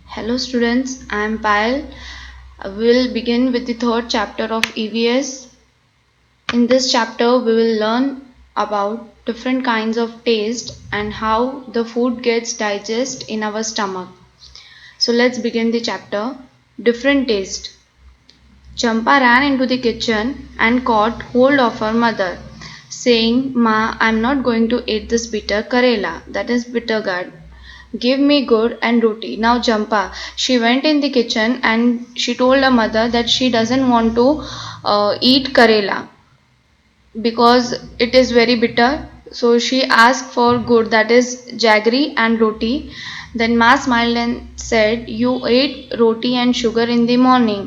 Hello students, I am Payal. We'll begin with the third chapter of EVS. In this chapter, we will learn about different kinds of taste and how the food gets digested in our stomach. So let's begin the chapter. Different taste. Champa ran into the kitchen and caught hold of her mother, saying, "Ma, I'm not going to eat this bitter karela, that is bitter gourd. Give me good and roti." Now Champa, she went in the kitchen and she told her mother that she doesn't want to eat karela because it is very bitter. So she asked for good, that is jaggery and roti. Then Ma smiled and said, "You ate roti and sugar in the morning."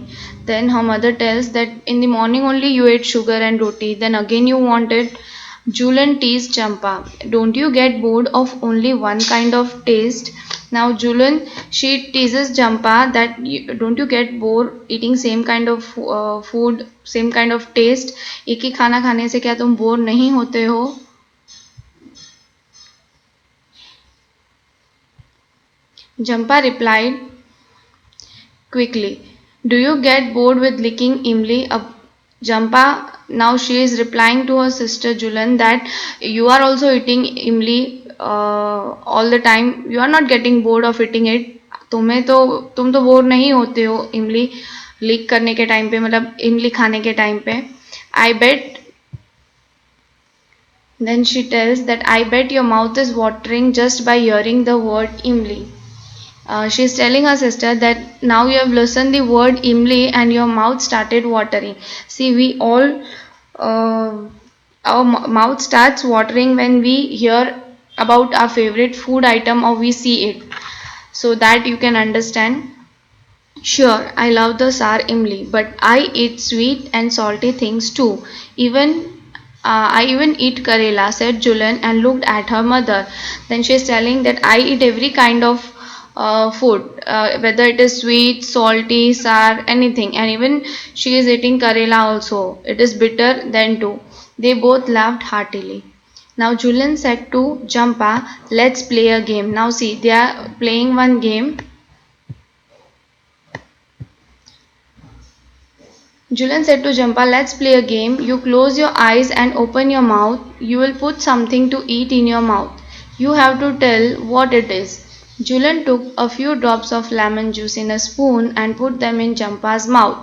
Then her mother tells that in the morning only you ate sugar and roti. Then again you wanted. Julian teased Champa, "Don't you get bored of only one kind of taste?" Now Julian, she teases Champa that don't you get bored eating same kind of food, same kind of taste? एक ही खाना खाने से क्या तुम bore नहीं होते हो? Champa replied quickly, "Do you get bored with licking imli?" Jampa, now she is replying to her sister Julan that you are also eating imli all the time. You are not getting bored of eating it. तुम तो bore नहीं होते हो इमली leak करने के time पे, मतलब इमली खाने के टाइम पे. I bet. Then she tells that I bet your mouth is watering just by hearing the word imli. She's telling her sister that now you have listened the word imli and your mouth started watering. See, we all, our mouth starts watering when we hear about our favorite food item or we see it. So that you can understand. Sure, I love the sour imli, but I eat sweet and salty things too. I even eat karela, said Julian and looked at her mother. Then she's telling that I eat every kind of food, whether it is sweet, salty, sour, anything. And even she is eating karela also. It is bitter then too. They both laughed heartily. Now Julian said to Jampa, "Let's play a game." Now see, they are playing one game. Julian said to Jampa, "Let's play a game. You close your eyes and open your mouth. You will put something to eat in your mouth. You have to tell what it is." Julian took a few drops of lemon juice in a spoon and put them in Jampa's mouth.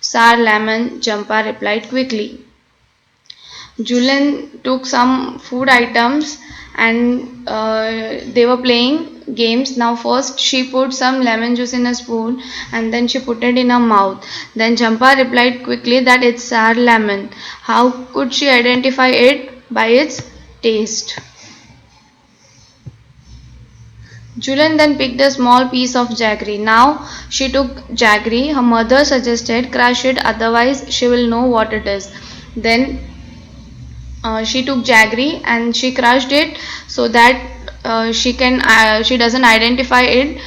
"Sour lemon," Jampa replied quickly. Julian took some food items and they were playing games. Now first she put some lemon juice in a spoon and then she put it in her mouth. Then Champa replied quickly that it's sour lemon. How could she identify it? By its taste. Julian then picked a small piece of jaggery. Now she took jaggery. Her mother suggested crush it, otherwise she will know what it is. Then she took jaggery and she crushed it so that she doesn't identify it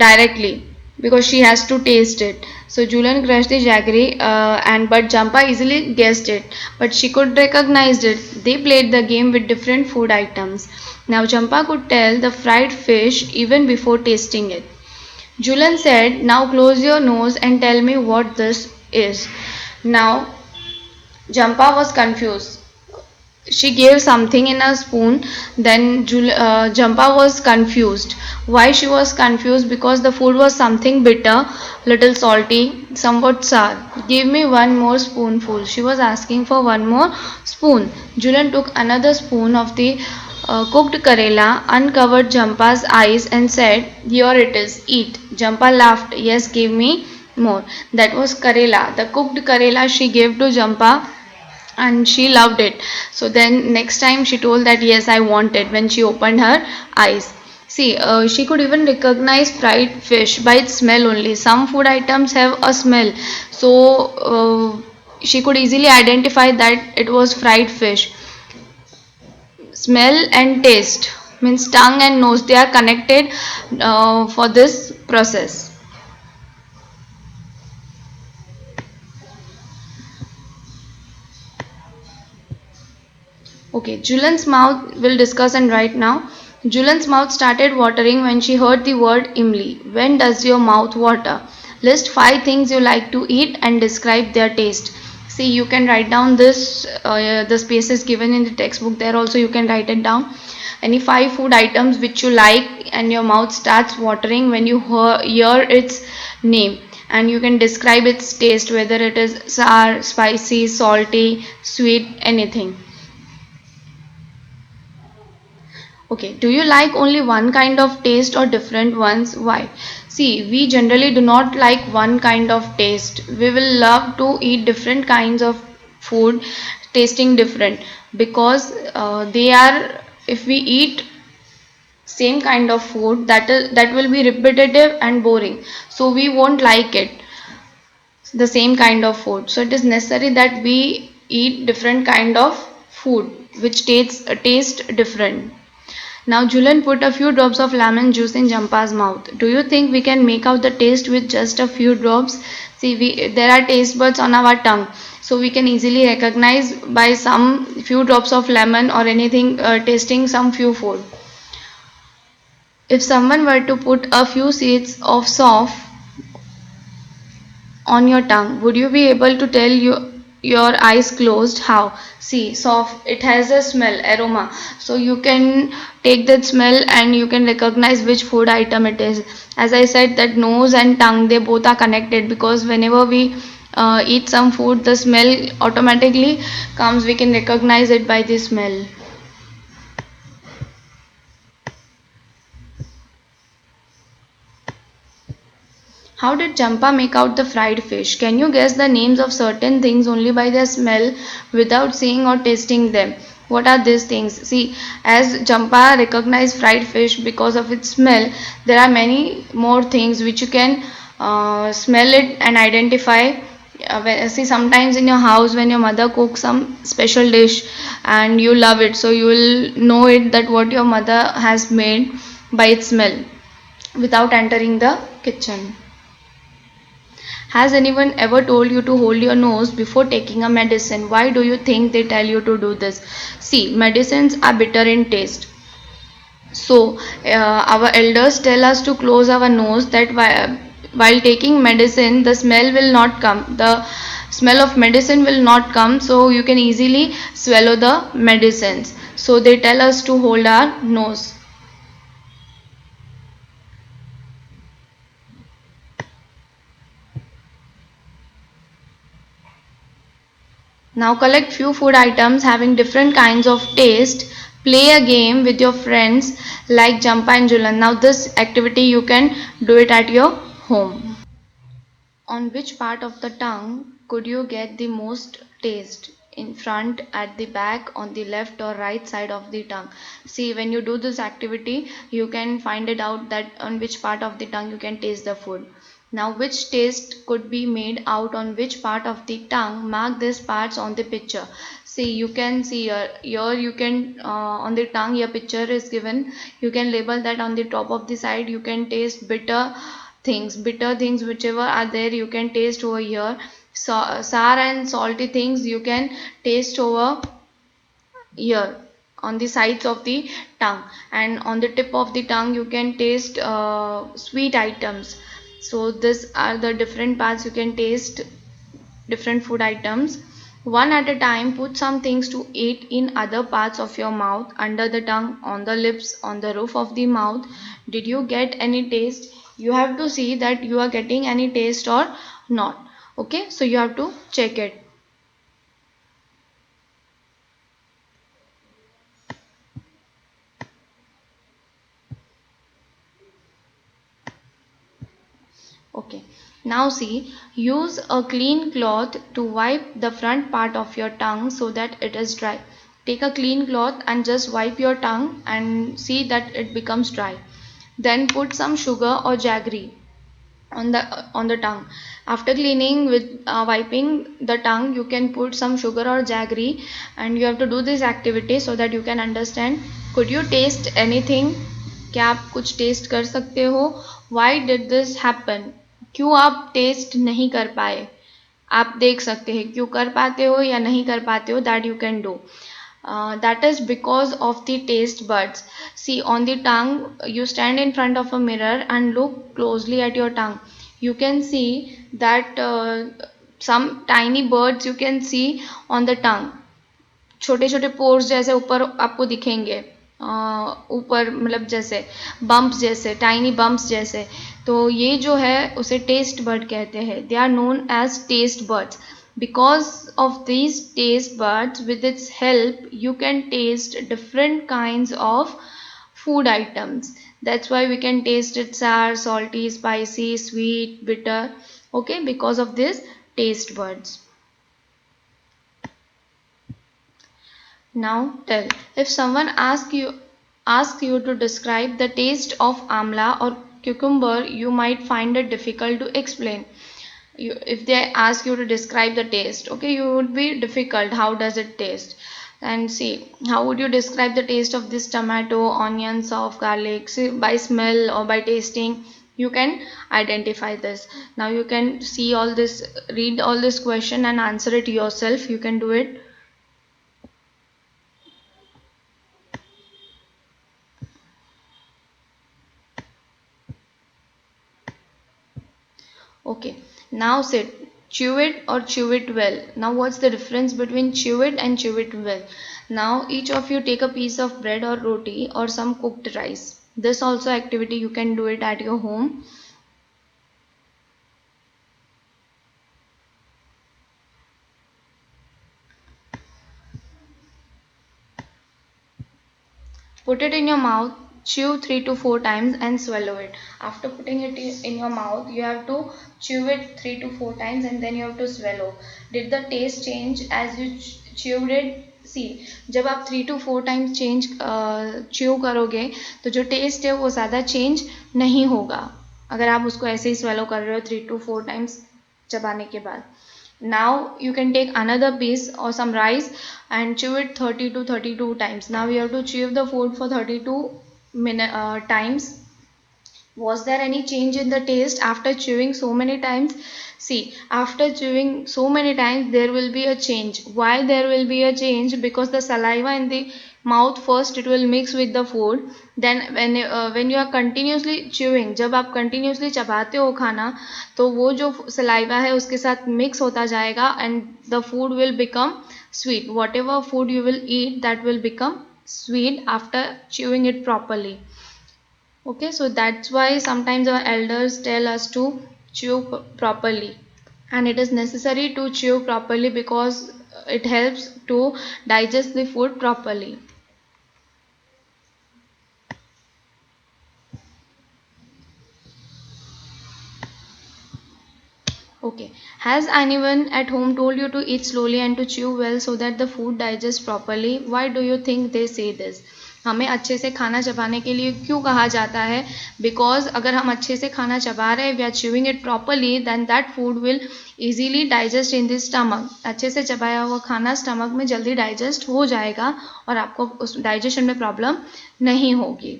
directly because she has to taste it. So Julian crushed the jaggery and but Jampa easily guessed it, but she could recognize it. They played the game with different food items. Now Jampa could tell the fried fish even before tasting it. Julian said, "Now close your nose and tell me what this is." Now Jampa was confused. She gave something in a spoon. Then Jampa was confused. Why she was confused? Because the food was something bitter, little salty, somewhat sour. "Give me one more spoonful." She was asking for one more spoon. Julian took another spoon of the cooked karela, uncovered Jampa's eyes and said, "Here it is, eat." Jampa laughed. "Yes, give me more." That was karela. The cooked karela she gave to Jampa and she loved it. So then next time she told that yes, I want it when she opened her eyes. See, she could even recognize fried fish by its smell only. Some food items have a smell, so she could easily identify that it was fried fish. Smell and taste means tongue and nose, they are connected for this process. Okay, Julian's mouth will discuss and right now. Julian's mouth started watering when she heard the word imli. When does your mouth water? List 5 things you like to eat and describe their taste. See, you can write down this, the spaces given in the textbook. There also you can write it down. Any 5 food items which you like and your mouth starts watering when you hear its name. And you can describe its taste, whether it is sour, spicy, salty, sweet, anything. Okay, do you like only one kind of taste or different ones? Why? See, we generally do not like one kind of taste. We will love to eat different kinds of food, tasting different, because they are, if we eat same kind of food, that will be repetitive and boring. So we won't like it, the same kind of food. So it is necessary that we eat different kind of food which taste different. Now Julian put a few drops of lemon juice in Jampa's mouth. Do you think we can make out the taste with just a few drops? See, there are taste buds on our tongue, so we can easily recognize by some few drops of lemon or anything, tasting some few food. If someone were to put a few seeds of soft on your tongue, would you be able to tell your eyes closed how? See, soft, it has a smell, aroma. So you can take that smell and you can recognize which food item it is. As I said, that nose and tongue, they both are connected, because whenever we eat some food, the smell automatically comes. We can recognize it by the smell. How did Champa make out the fried fish? Can you guess the names of certain things only by their smell without seeing or tasting them? What are these things? See, as Champa recognized fried fish because of its smell, there are many more things which you can smell it and identify. See, sometimes in your house when your mother cooks some special dish and you love it, so you will know it that what your mother has made by its smell without entering the kitchen. Has anyone ever told you to hold your nose before taking a medicine? Why do you think they tell you to do this? See, medicines are bitter in taste. So, our elders tell us to close our nose, that while taking medicine, the smell will not come. The smell of medicine will not come, so you can easily swallow the medicines. So, they tell us to hold our nose. Now collect few food items having different kinds of taste. Play a game with your friends like Jampa and Julan. Now this activity you can do it at your home. On which part of the tongue could you get the most taste? In front, at the back, on the left or right side of the tongue? See, when you do this activity, you can find it out that on which part of the tongue you can taste the food. Now, which taste could be made out on which part of the tongue? Mark these parts on the picture. See, you can see here you can, on the tongue, your picture is given. You can label that on the top of the side. You can taste bitter things whichever are there, you can taste over here. So, sour and salty things you can taste over here on the sides of the tongue, and on the tip of the tongue you can taste sweet items. So these are the different parts you can taste different food items. One at a time, put some things to eat in other parts of your mouth, under the tongue, on the lips, on the roof of the mouth. Did you get any taste? You have to see that you are getting any taste or not. Okay, so you have to check it. Okay, now see, use a clean cloth to wipe the front part of your tongue so that it is dry. Take a clean cloth and just wipe your tongue and see that it becomes dry. Then put some sugar or jaggery on the tongue. After cleaning with wiping the tongue, you can put some sugar or jaggery, and you have to do this activity so that you can understand. Could you taste anything? क्या आप कुछ test कर सकते हो? Why did this happen? क्यों आप test नहीं कर पाए? आप देख सकते हैं क्यों कर पाते हो या नहीं कर पाते हो, that you can do. That is because of the taste buds. See, on the tongue, you stand in front of a mirror and look closely at your tongue. You can see that some tiny birds you can see on the tongue. छोटे छोटे pores जैसे ऊपर आपको दिखेंगे, ऊपर मतलब जैसे bumps जैसे, टाइनी बम्प्स जैसे. तो ये जो है उसे टेस्ट बर्ड कहते हैं. They are known as taste buds. Because of these taste buds, with its help, you can taste different kinds of food items. That's why we can taste it sour, salty, spicy, sweet, bitter. Okay, because of this taste buds. Now tell, if someone asks you to describe the taste of amla or cucumber, you might find it difficult to explain. If they ask you to describe the taste, okay, you would be difficult. How does it taste? And see, how would you describe the taste of this tomato, onions, of garlic? See, by smell or by tasting, you can identify this. Now you can see all this, read all this question and answer it yourself. You can do it. Okay, now sit. Chew it or chew it well. Now, what's the difference between chew it and chew it well? Now, each of you take a piece of bread or roti or some cooked rice. This also activity you can do it at your home. Put it in your mouth, chew 3 to 4 times and swallow it. After putting it in your mouth, you have to chew it 3 to 4 times and then you have to swallow. Did the taste change as you chewed it? सी, जब आप 3 to 4 times chew करोगे तो जो test है वो ज़्यादा change नहीं होगा अगर आप उसको ऐसे ही स्वेलो कर रहे हो 3 to 4 टाइम्स चबाने के बाद. Now you can take another piece or some rice and chew it 30 to 32 times. Now you have to chew the food for 32 times. Was there any change in the taste after chewing so many times? See, after chewing so many times, there will be a change. Why there will be a change? Because the saliva in the mouth first it will mix with the food. Then when you are continuously chewing, जब आप continuously चबाते हो खाना, तो वो जो saliva है उसके साथ mix होता जाएगा and the food will become sweet. Whatever food you will eat, that will become sweet after chewing it properly. Okay, so that's why sometimes our elders tell us to chew properly, and it is necessary to chew properly because it helps to digest the food properly. Okay, has anyone at home told you to eat slowly and to chew well so that the food digests properly? Why do you think they say this? हमें अच्छे से खाना चबाने के लिए क्यों कहा जाता है? बिकॉज अगर हम अच्छे से खाना चबा रहे हैं, we are chewing it properly, then that food will easily digest in the stomach. अच्छे से चबाया हुआ खाना स्टमक में जल्दी डाइजेस्ट हो जाएगा और आपको उस डाइजेशन में प्रॉब्लम नहीं होगी.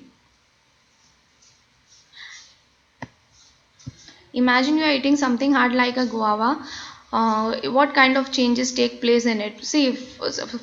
Imagine you are eating something hard like a guava. What kind of changes take place in it? See,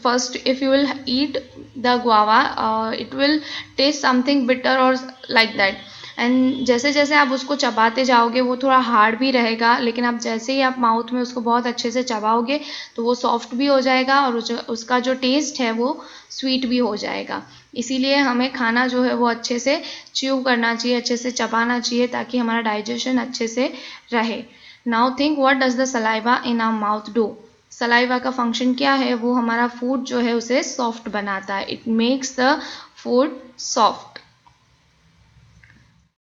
first, if you will eat the guava, it will taste something bitter or like that. And जैसे जैसे आप उसको चबाते जाओगे वो थोड़ा hard भी रहेगा, लेकिन आप जैसे ही आप माउथ में उसको बहुत अच्छे से चबाओगे तो वो सॉफ्ट भी हो जाएगा और उसका जो टेस्ट है वो स्वीट भी हो जाएगा. इसीलिए हमें खाना जो है वो अच्छे से च्यू करना चाहिए, अच्छे से चबाना चाहिए ताकि हमारा डाइजेशन अच्छे से रहे. Now think what does the saliva in our mouth do. Saliva का फंक्शन क्या है? वो हमारा फूड जो है उसे सॉफ्ट बनाता है. It makes the food soft.